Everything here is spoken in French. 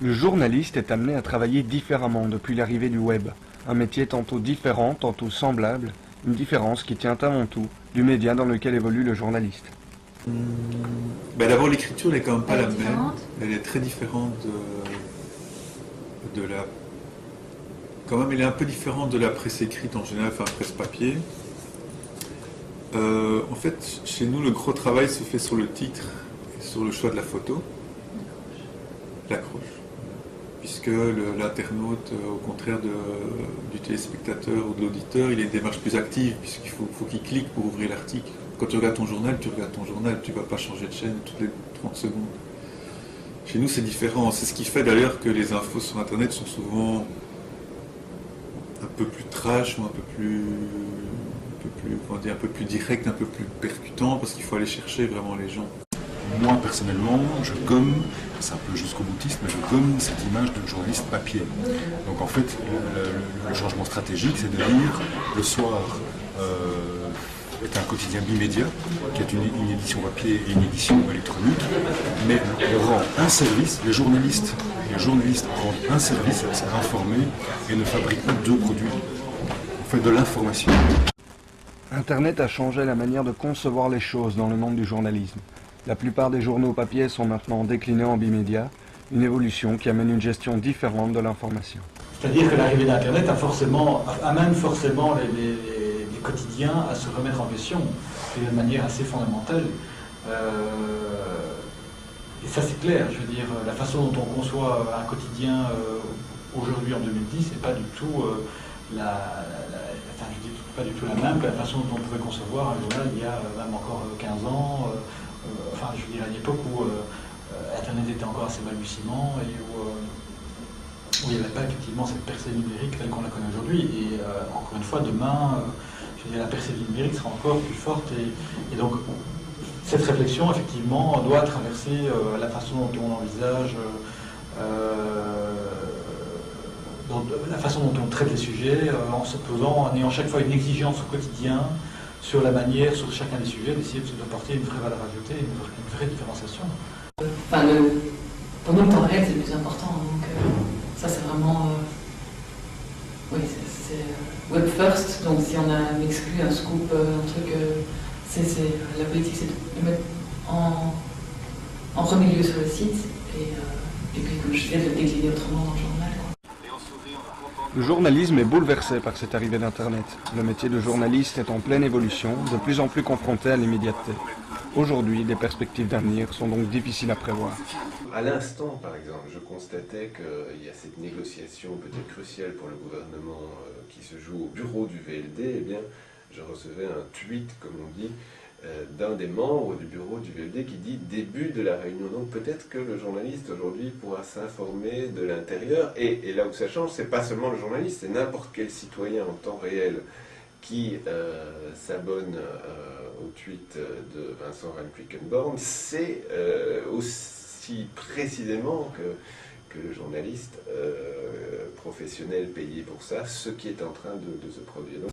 Le journaliste est amené à travailler différemment depuis l'arrivée du web. Un métier tantôt différent, tantôt semblable, une différence qui tient avant tout du média dans lequel évolue le journaliste. D'abord, l'écriture n'est quand même pas Elle est la même. différente. Elle est très différente de la... Quand même, elle est un peu différente de la presse écrite en général, enfin presse papier. En fait, chez nous, le gros travail se fait sur le titre et sur le choix de la photo. L'accroche. Puisque l'internaute, au contraire du téléspectateur ou de l'auditeur, il a une démarche plus active, puisqu'il faut qu'il clique pour ouvrir l'article. Quand tu regardes ton journal, tu ne vas pas changer de chaîne toutes les 30 secondes. Chez nous, c'est différent. C'est ce qui fait d'ailleurs que les infos sur Internet sont souvent un peu plus trash ou un peu plus direct, un peu plus percutant, parce qu'il faut aller chercher vraiment les gens. Moi, personnellement, je gomme, c'est un peu jusqu'au boutiste, mais je gomme cette image de journaliste papier. Donc en fait, le changement stratégique, c'est de dire, le soir est un quotidien bimédia, qui est une édition papier et une édition électronique, mais on rend un service, les journalistes rendent un service, c'est informer, et ne fabriquent pas deux produits. On fait de l'information. Internet a changé la manière de concevoir les choses dans le monde du journalisme. La plupart des journaux papier sont maintenant déclinés en bimédia, une évolution qui amène une gestion différente de l'information. C'est-à-dire que l'arrivée d'Internet amène forcément les quotidiens à se remettre en question de manière assez fondamentale. Et ça c'est clair, je veux dire, la façon dont on conçoit un quotidien aujourd'hui en 2010 n'est pas du tout pas du tout la même que la façon dont on pouvait concevoir un journal il y a même encore 15 ans. Enfin, je veux dire, à une époque où Internet était encore assez balbutiement et où il n'y avait pas effectivement cette percée numérique telle qu'on la connaît aujourd'hui. Et encore une fois, demain, je veux dire, la percée numérique sera encore plus forte. Et donc, cette réflexion, effectivement, doit traverser la façon dont on envisage, la façon dont on traite les sujets, en ayant chaque fois une exigence au quotidien sur la manière, sur chacun des sujets, d'essayer d'apporter une vraie valeur ajoutée, une vraie différenciation. Enfin, pour nous, le temps réel, c'est le plus important. Donc, ça, c'est vraiment... oui, c'est web first. Donc, si on exclut un scoop, un truc... la politique, c'est de le mettre en premier lieu sur le site. Et puis, comme je disais, de le décliner autrement dans le journal. Le journalisme est bouleversé par cette arrivée d'Internet. Le métier de journaliste est en pleine évolution, de plus en plus confronté à l'immédiateté. Aujourd'hui, les perspectives d'avenir sont donc difficiles à prévoir. À l'instant, par exemple, je constatais qu'il y a cette négociation peut-être cruciale pour le gouvernement qui se joue au bureau du VLD. Eh bien, je recevais un tweet, comme on dit, d'un des membres du bureau du VLD qui dit « début de la réunion ». Donc peut-être que le journaliste aujourd'hui pourra s'informer de l'intérieur. Et là où ça change, c'est pas seulement le journaliste, c'est n'importe quel citoyen en temps réel qui s'abonne au tweet de Vincent Van Quickenborne. C'est aussi précisément que le journaliste professionnel payé pour ça, ce qui est en train de se produire. Donc,